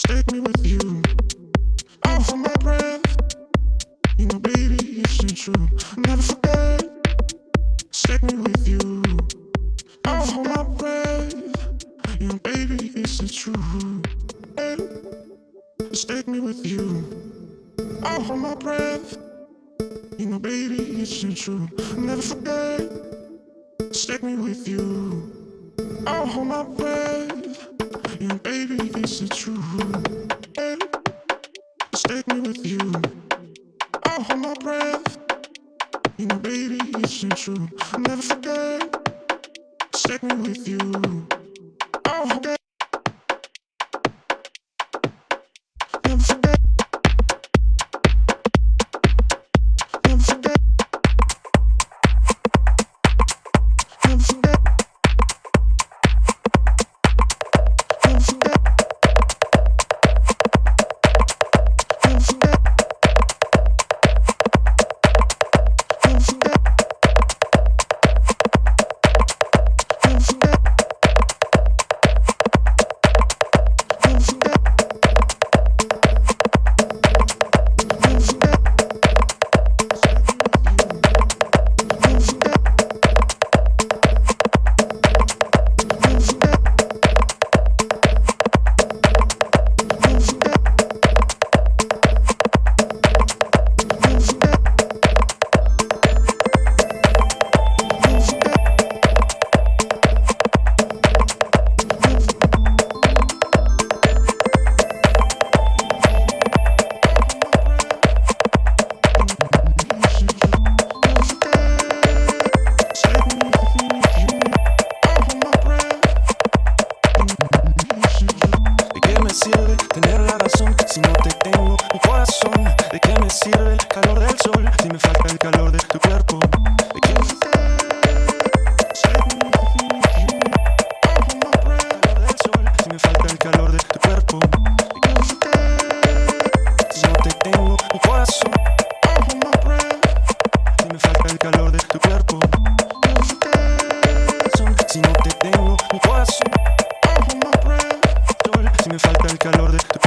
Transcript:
Take me with you. I'll hold my breath. You know, baby, it's true. Never forget. Take me with you. I'll hold my breath. You know, baby, it's true. Just take me with you. I'll hold my breath. You know, baby, it's true. Never forget. Take me with you. I'll hold my breath. You know, baby, it's true. Just take me with you. I'll hold my breath. You know, baby, it's true. Never forget. Take me with you. I'll hold it. Never forget. Never forget. Never forget. Never forget. Never forget. Never forget. Never forget. Never forget. Never forget. Never forget. Never forget. Never forget. Never forget. Never forget. ¿De qué me sirve tener la razón si no te tengo mi corazón? ¿De qué me sirve el calor del sol si me falta el calor de tu cuerpo? ¿De qué me sirve el calor del sol si me falta el calor de tu cuerpo? ¿De qué me sirve si no te tengo mi corazón? Si me falta el calor de tu cuerpo. Si no te tengo mi corazón. Si me falta el calor de tu